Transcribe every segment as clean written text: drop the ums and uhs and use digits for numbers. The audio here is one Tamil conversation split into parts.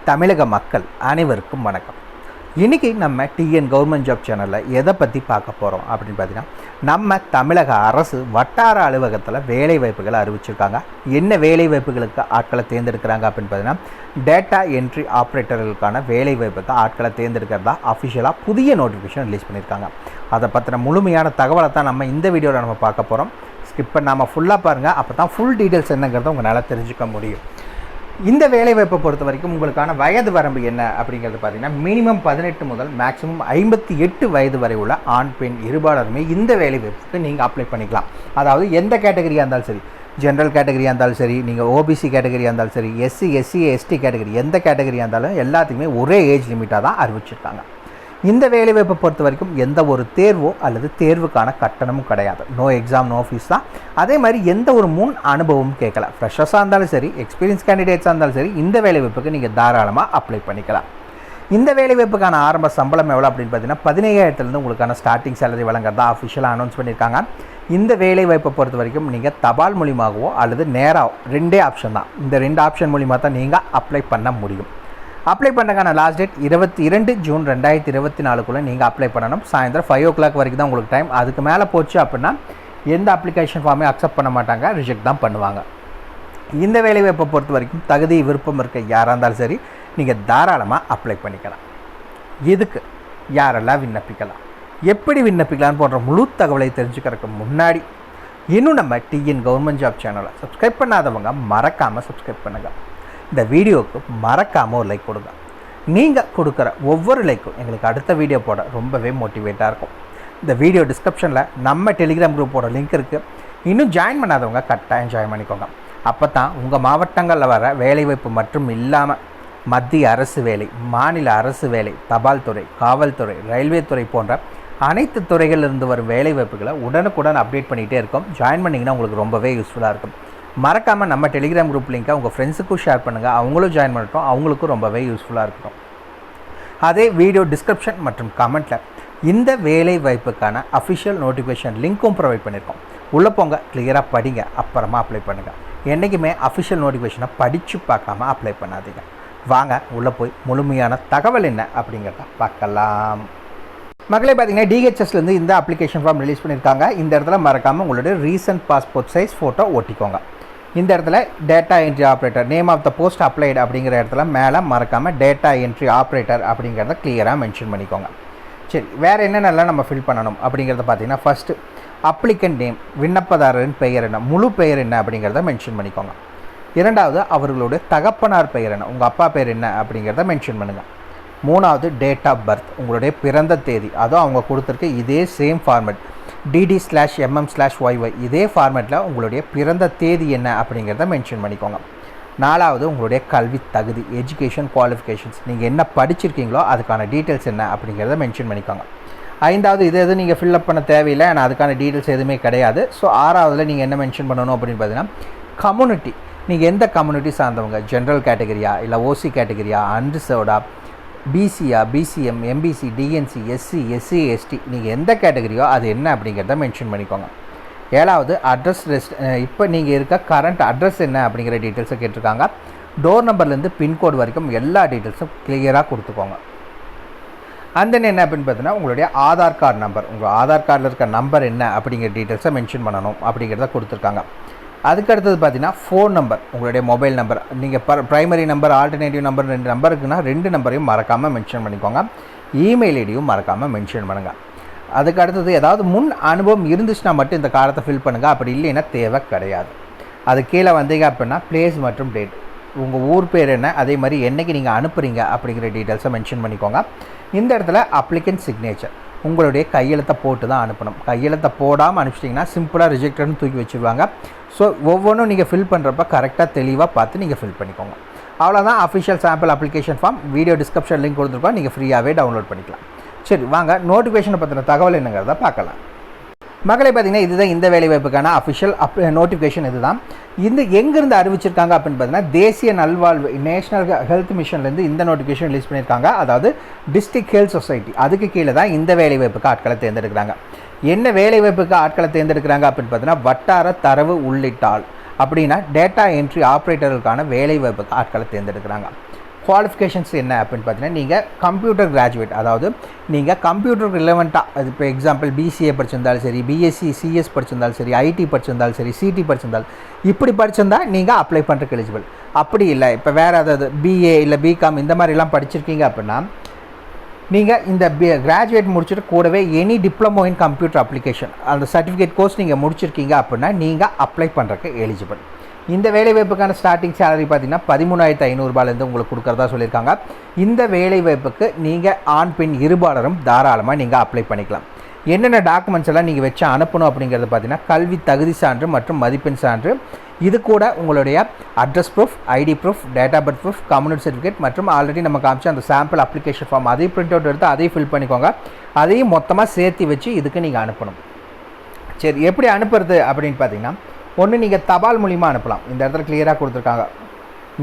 தமிழக மக்கள் அனைவருக்கும் வணக்கம். இன்றைக்கி நம்ம டிஎன் கவர்மெண்ட் ஜாப் சேனலில் எதை பற்றி பார்க்க போகிறோம் அப்படின்னு பார்த்தீங்கன்னா, நம்ம தமிழக அரசு வட்டார அலுவலகத்தில் வேலைவாய்ப்புகளை அறிவிச்சிருக்காங்க. என்ன வேலைவாய்ப்புகளுக்கு ஆட்களை தேர்ந்தெடுக்கிறாங்க அப்படின்னு பார்த்தீங்கன்னா, டேட்டா என்ட்ரி ஆப்ரேட்டர்களுக்கான வேலைவாய்ப்புக்கு ஆட்களை தேர்ந்தெடுக்கிறதா அஃபிஷியலாக புதிய நோட்டிஃபிகேஷன் ரிலீஸ் பண்ணியிருக்காங்க. அதை பற்றின முழுமையான தகவலை தான் நம்ம இந்த வீடியோவில் நம்ம பார்க்க போகிறோம். ஸ்கிப் பண்ணாமல் ஃபுல்லாக பாருங்கள், அப்போ தான் ஃபுல் டீட்டெயில்ஸ் என்னங்கிறத உங்களால் தெரிஞ்சுக்க முடியும். இந்த வேலைவாய்ப்பை பொறுத்த வரைக்கும் உங்களுக்கான வயது வரம்பு என்ன அப்படிங்கிறது பார்த்தீங்கன்னா, மினிமம் 18 முதல் மேக்ஸிமம் 58 வயது வரை உள்ள ஆண் பெண் இருபாலருமே இந்த வேலைவாய்ப்புக்கு நீங்கள் அப்ளை பண்ணிக்கலாம். அதாவது எந்த கேட்டகரியாக இருந்தாலும் சரி, ஜென்ரல் கேட்டகரியாக இருந்தாலும் சரி, நீங்கள் ஓபிசி கேட்டகரியாக இருந்தாலும் சரி, எஸ்சி எஸ்டி கேட்டகரி எந்த கேட்டகரியாக இருந்தாலும் எல்லாத்துக்குமே ஒரே ஏஜ் லிமிட்டாக தான் அறிவிச்சிருக்காங்க. இந்த வேலைவாய்ப்பை பொறுத்த வரைக்கும் எந்த ஒரு தேர்வோ அல்லது தேர்வுக்கான கட்டணமும் கிடையாது. நோ எக்ஸாம் நோ ஃபீஸ் தான். அதே மாதிரி எந்த ஒரு முன் அனுபவமும் கேட்கல. ஃப்ரெஷர்ஸாக இருந்தாலும் சரி, எக்ஸ்பீரியன்ஸ் கேண்டிடேட்ஸாக இருந்தாலும் சரி, இந்த வேலைவாய்ப்புக்கு நீங்கள் தாராளமாக அப்ளை பண்ணிக்கலாம். இந்த வேலைவாய்ப்புக்கான ஆரம்ப சம்பளம் எவ்வளோ அப்படின்னு பார்த்தீங்கன்னா, 17,000 உங்களுக்கான ஸ்டார்டிங் சேலரி வழங்குறதா அஃபிஷியலாக அனௌன்ஸ் பண்ணியிருக்காங்க. இந்த வேலைவாய்ப்பை பொறுத்த வரைக்கும் நீங்கள் தபால் மூலியமாகவோ அல்லது நேராக ரெண்டே ஆப்ஷன் தான். இந்த 2 ஆப்ஷன் மூலிமா தான் நீங்கள் அப்ளை பண்ண முடியும். அப்ளை பண்ணுறதுக்கான லாஸ்ட் டேட் 22 ஜூன் 2024 நீங்கள் அப்ளை பண்ணணும். சாயந்தரம் 5 o'clock வரைக்கும் தான் உங்களுக்கு டைம். அதுக்கு மேலே போச்சு அப்படின்னா எந்த அப்ளிகேஷன் ஃபார்மே அக்செப்ட் பண்ண மாட்டாங்க, ரிஜெக்ட் தான் பண்ணுவாங்க. இந்த வேலைவாய்ப்பை பொறுத்த வரைக்கும் தகுதி விருப்பம் இருக்க யாராக இருந்தாலும் சரி, நீங்கள் தாராளமாக அப்ளை பண்ணிக்கலாம். இதுக்கு யாரெல்லாம் விண்ணப்பிக்கலாம், எப்படி விண்ணப்பிக்கலான்னு போன்ற முழு தகவலை தெரிஞ்சுக்கிறதுக்கு முன்னாடி இன்னும் நம்ம டிஎன் கவர்மெண்ட் ஜாப் சேனலை சப்ஸ்கிரைப் பண்ணாதவங்க மறக்காமல் சப்ஸ்கிரைப் பண்ணுங்கள். இந்த வீடியோவுக்கு மறக்காமல் ஒரு லைக் கொடுங்க. நீங்கள் கொடுக்குற ஒவ்வொரு லைக்கும் எங்களுக்கு அடுத்த வீடியோ போட ரொம்பவே மோட்டிவேட்டாக இருக்கும். இந்த வீடியோ டிஸ்கிரிப்ஷனில் நம்ம டெலிகிராம் குரூப்போட லிங்க் இருக்குது. இன்னும் ஜாயின் பண்ணாதவங்க கட்டாயம் ஜாயின் பண்ணிக்கோங்க. அப்போ தான் உங்கள் மாவட்டங்களில் வர வேலைவாய்ப்பு மற்றும் இல்லாமல் மத்திய அரசு வேலை, மாநில அரசு வேலை, தபால் துறை, காவல்துறை, ரயில்வே துறை போன்ற அனைத்து துறைகளிலிருந்து வரும் வேலைவாய்ப்புகளை உடனுக்குடன் அப்டேட் பண்ணிகிட்டே இருக்கும். ஜாயின் பண்ணிங்கன்னா உங்களுக்கு ரொம்பவே யூஸ்ஃபுல்லாக இருக்கும். மறக்காமல் நம்ம டெலிகிராம் குரூப் லிங்க்கை உங்கள் ஃப்ரெண்ட்ஸுக்கும் ஷேர் பண்ணுங்கள். அவங்களும் ஜாயின் பண்ணட்டும், அவங்களுக்கும் ரொம்பவே யூஸ்ஃபுல்லாக இருக்கட்டும். அதே வீடியோ டிஸ்கிரிப்ஷன் மற்றும் கமெண்ட்டில் இந்த வேலை வாய்ப்புக்கான அஃபிஷியல் நோட்டிஃபிகேஷன் லிங்க்கும் ப்ரொவைட் பண்ணியிருக்கோம். உள்ளே போங்க, கிளியராக படிங்க, அப்புறமா அப்ளை பண்ணுங்கள். என்றைக்குமே அஃபிஷியல் நோட்டிஃபிகேஷனை படித்து பார்க்காம அப்ளை பண்ணாதீங்க. வாங்க உள்ளே போய் முழுமையான தகவல் என்ன அப்படிங்கிறத பார்க்கலாம். மக்களே, பார்த்தீங்கன்னா டிஹெச்எஸ்லேருந்து இந்த அப்ளிகேஷன் ஃபார்ம் ரிலீஸ் பண்ணியிருக்காங்க. இந்த இடத்துல மறக்காமல் உங்களுடைய ரீசன்ட் பாஸ்போர்ட் சைஸ் ஃபோட்டோ ஒட்டிக்கோங்க. இந்த இடத்துல data entry operator name of the post applied அப்படிங்கிற இடத்துல மேலே மறக்காமல் டேட்டா என்ட்ரி ஆப்ரேட்டர் அப்படிங்கிறத கிளியராக மென்ஷன் பண்ணிக்கோங்க. சரி, வேறு என்னென்னலாம் நம்ம ஃபில் பண்ணணும் அப்படிங்கிறத பார்த்தீங்கன்னா, ஃபஸ்ட்டு அப்ளிகண்ட் நேம், விண்ணப்பதாரரின் பெயர் என்ன, முழு பெயர் என்ன அப்படிங்கிறத மென்ஷன் பண்ணிக்கோங்க. இரண்டாவது அவர்களுடைய தகப்பனார் பெயர் என்ன, உங்கள் அப்பா பேர் என்ன அப்படிங்கிறத மென்ஷன் பண்ணுங்கள். மூணாவது டேட் ஆஃப் பர்த், உங்களுடைய பிறந்த தேதி, அதுவும் அவங்க கொடுத்துருக்கு இதே சேம் ஃபார்மேட் dd/mm/yy இதே ஃபார்மேட்டில் உங்களுடைய பிறந்த தேதி என்ன அப்படிங்கிறத மென்ஷன் பண்ணிக்கோங்க. நாலாவது உங்களுடைய கல்வி தகுதி, எஜுகேஷன் குவாலிஃபிகேஷன்ஸ், நீங்கள் என்ன படிச்சிருக்கீங்களோ அதுக்கான டீட்டெயில்ஸ் என்ன அப்படிங்கிறத மென்ஷன் பண்ணிக்கோங்க. ஐந்தாவது இது எதுவும் நீங்கள் ஃபில்அப் பண்ண தேவையில்லை, ஆனால் அதுக்கான டீட்டெயில்ஸ் எதுவுமே கிடையாது. ஸோ ஆறாவதில் நீங்கள் என்ன மென்ஷன் பண்ணணும் அப்படின்னு பார்த்தீங்கன்னா, கம்யூனிட்டி, நீங்கள் எந்த கம்யூனிட்டி சார்ந்தவங்க, ஜென்ரல் கேட்டகரியா இல்லை ஓசி கேட்டகரியா, அன்ரிசர்வ்டா, பிசியா, BCM, MBC, DNC, SC ST, நீங்கள் எந்த கேட்டகரியோ அது என்ன அப்படிங்கிறத மென்ஷன் பண்ணிக்கோங்க. ஏழாவது அட்ரஸ் இப்போ நீங்கள் இருக்க கரண்ட் அட்ரஸ் என்ன அப்படிங்கிற டீட்டெயில்ஸை கேட்டிருக்காங்க. டோர் நம்பர்லேருந்து பின்கோடு வரைக்கும் எல்லா டீட்டெயில்ஸும் கிளியராக கொடுத்துக்கோங்க. அந்த என்ன அப்படின்னு பார்த்தீங்கன்னா, உங்களுடைய ஆதார் கார்டு நம்பர், உங்கள் ஆதார் கார்டில் இருக்க நம்பர் என்ன அப்படிங்கிற டீட்டெயில்ஸை மென்ஷன் பண்ணணும் அப்படிங்கிறத கொடுத்துருக்காங்க. அதுக்கு அடுத்தது பார்த்தீங்கன்னா, ஃபோன் நம்பர், உங்களுடைய மொபைல் நம்பர், நீங்கள் primary number, alternative number 2 number இருக்குன்னா 2 நம்பரையும் மறக்காமல் மென்ஷன் பண்ணிக்கோங்க. இமெயில் ஐடியும் மறக்காமல் மென்ஷன் பண்ணுங்கள். அதுக்கு அடுத்தது ஏதாவது முன் அனுபவம் இருந்துச்சுன்னா மட்டும் இந்த காலத்தை ஃபில் பண்ணுங்கள், அப்படி இல்லைன்னா தேவை கிடையாது. அது கீழே வந்தீங்க அப்படின்னா பிளேஸ் மற்றும் டேட், உங்கள் ஊர் பேர் என்ன, அதே மாதிரி என்றைக்கு நீங்கள் அனுப்புகிறீங்க அப்படிங்கிற டீட்டெயில்ஸை மென்ஷன் பண்ணிக்கோங்க. இந்த இடத்துல அப்ளிகன்ட் சிக்னேச்சர், உங்களுடைய கையெழுத்தை போட்டு தான் அனுப்பணும். கையெழுத்தை போடாமல் அனுப்பிச்சிட்டிங்கன்னா சிம்பிளாக ரிஜெக்டட்னு தூக்கி வச்சுருவாங்க. ஸோ ஒவ்வொன்றும் நீங்கள் ஃபில் பண்ணுறப்ப கரெக்டாக தெளிவாக பார்த்து நீங்கள் ஃபில் பண்ணிக்கோங்க. அவ்வளோதான் official sample application form. Video description link கொடுத்துருக்கோம், நீங்கள் ஃப்ரீயாகவே டவுன்லோட் பண்ணிக்கலாம். சரி, வாங்க நோட்டிஃபிகேஷனை பற்றின தகவல் என்னங்கிறத பார்க்கலாம். மக்களை பார்த்தீங்கன்னா, இதுதான் இந்த வேலைவாய்ப்புக்கான அஃபிஷியல் நோட்டிஃபிகேஷன். இதுதான் இந்த எங்கேருந்து அறிவிச்சிருக்காங்க அப்படின்னு பார்த்தீங்கன்னா, தேசிய நல்வாழ்வு நேஷனல் ஹெல்த் மிஷன்லேருந்து இந்த நோட்டிஃபிகேஷன் ரிலீஸ் பண்ணியிருக்காங்க. அதாவது டிஸ்ட்ரிக்ட் ஹெல்த் சொசைட்டி, அதுக்கு கீழே தான் இந்த வேலைவாய்ப்புக்கு ஆட்களை தேர்ந்தெடுக்கிறாங்க. என்ன வேலைவாய்ப்புக்கு ஆட்களை தேர்ந்தெடுக்கிறாங்க அப்படின்னு பார்த்தீங்கன்னா, வட்டார தரவு உள்ளிட்டால் அப்படின்னா டேட்டா என்ட்ரி ஆப்ரேட்டர்களுக்கான வேலைவாய்ப்புக்கு ஆட்களை தேர்ந்தெடுக்கிறாங்க. குவாலிஃபிகேஷன்ஸ் என்ன அப்படின்னு பார்த்தீங்கன்னா, நீங்கள் கம்ப்யூட்டர் கிராஜுவேட், அதாவது நீங்கள் கம்ப்யூட்டர் ரிலவெண்ட்டாக, அது இப்போ எக்ஸாம்பிள் பிசிஏ படிச்சிருந்தாலும் சரி, பிஎஸ்சி சிஎஸ் படிச்சிருந்தாலும் சரி, ஐடி படிச்சிருந்தாலும் சரி, சிடி படிச்சிருந்தாலும், இப்படி படிச்சிருந்தால் நீங்கள் அப்ளை பண்ணுறதுக்கு எலிஜிபிள். அப்படி இல்லை, இப்போ வேறு ஏதாவது பிஏ இல்லை பிகாம் இந்த மாதிரிலாம் படிச்சிருக்கீங்க அப்படின்னா, நீங்கள் இந்த கிராஜுவேட் முடிச்சுட்டு கூடவே any diploma in computer application அந்த சர்டிஃபிகேட் கோர்ஸ் நீங்கள் முடிச்சிருக்கீங்க அப்படின்னா நீங்கள் அப்ளை பண்ணுறதுக்கு எலிஜிபிள். இந்த வேலைவாய்ப்புக்கான ஸ்டார்டிங் சேலரி பார்த்தீங்கன்னா 13,500 உங்களுக்கு கொடுக்குறதா சொல்லியிருக்காங்க. இந்த வேலைவாய்ப்புக்கு நீங்கள் ஆண் பெண் இருபாலரும் தாராளமாக நீங்கள் அப்ளை பண்ணிக்கலாம். என்னென்ன டாக்குமெண்ட்ஸ் எல்லாம் நீங்கள் வச்சு அனுப்பணும் அப்படிங்கிறது பார்த்தீங்கன்னா, கல்வி தகுதி சான்று மற்றும் மதிப்பெண் சான்று, இது கூட உங்களுடைய address proof, ID proof, data birth proof, community certificate மற்றும் ஆல்ரெடி நம்ம காமிச்ச அந்த சாம்பிள் அப்ளிகேஷன் ஃபார்ம் அதையும் பிரிண்ட் அவுட் எடுத்து அதையும் ஃபில் பண்ணிக்கோங்க. அதையும் மொத்தமாக சேர்த்து வச்சு இதுக்கு நீங்கள் அனுப்பணும். சரி, எப்படி அனுப்புறது அப்படின்னு பார்த்தீங்கன்னா, ஒன்று நீங்கள் தபால் மூலிமா அனுப்பலாம். இந்த இடத்துல கிளியராக கொடுத்துருக்காங்க.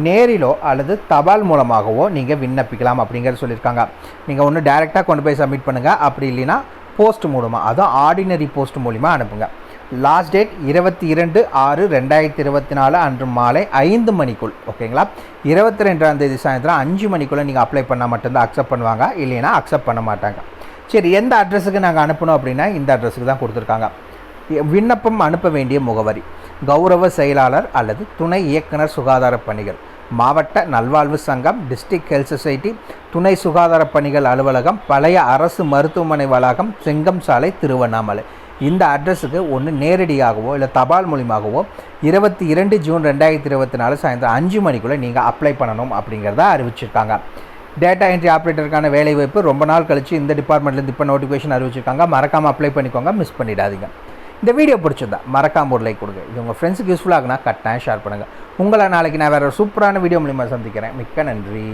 நேரிலோ அல்லது தபால் மூலமாகவோ நீங்கள் விண்ணப்பிக்கலாம் அப்படிங்கிறது சொல்லியிருக்காங்க. நீங்கள் ஒன்று டேரெக்டாக கொண்டு போய் சப்மிட் பண்ணுங்கள், அப்படி இல்லைன்னா போஸ்ட் மூலமாக, அதுவும் ஆர்டினரி போஸ்ட் மூலிமா அனுப்புங்க. லாஸ்ட் டேட் 22/6/2024 அன்று மாலை 5 மணிக்குள், ஓகேங்களா? 22ஆம் தேதி சாயந்தரம் 5 மணிக்குள்ளே நீங்கள் அப்ளை பண்ணால் மட்டும்தான் அக்செப்ட் பண்ணுவாங்க, இல்லைன்னா அக்செப்ட் பண்ண மாட்டாங்க. சரி, எந்த அட்ரஸுக்கு நாங்கள் அனுப்பணும் அப்படின்னா இந்த அட்ரஸுக்கு தான் கொடுத்துருக்காங்க. விண்ணப்பம் அனுப்ப வேண்டிய முகவரி: கௌரவ செயலாளர் அல்லது துணை இயக்குனர் சுகாதார பணிகள், மாவட்ட நல்வாழ்வு சங்கம், டிஸ்ட்ரிக்ட் ஹெல்த் சொசைட்டி, துணை சுகாதார பணிகள் அலுவலகம், பழைய அரசு மருத்துவமனை வளாகம், செங்கம் சாலை, திருவண்ணாமலை. இந்த அட்ரஸுக்கு ஒன்று நேரடியாகவோ இல்லை தபால் மூலியமாகவோ 22 ஜூன் 2024 சாயந்தரம் 5 மணிக்குள்ளே நீங்கள் அப்ளை பண்ணணும் அப்படிங்கிறத அறிவிச்சிருக்காங்க. டேட்டா என்ட்ரி ஆப்ரேட்டருக்கான வேலைவாய்ப்பு ரொம்ப நாள் கழித்து இந்த டிபார்ட்மெண்ட்லேருந்து இப்போ நோட்டிஃபிகேஷன் அறிவிச்சிருக்காங்க. மறக்காமல் அப்ளை பண்ணிக்கோங்க, மிஸ் பண்ணிடாதீங்க. இந்த வீடியோ பிடிச்சிருந்தா மறக்காம ஒரு லைக் கொடுங்க. இது உங்கள் ஃப்ரெண்ட்ஸுக்கு யூஸ்ஃபுல்லாகுனா கட்டாயம் ஷேர் பண்ணுங்கள். உங்களை நாளைக்கு நான் வேறு ஒரு சூப்பரான வீடியோ மூலிமா சந்திக்கிறேன். மிக்க நன்றி.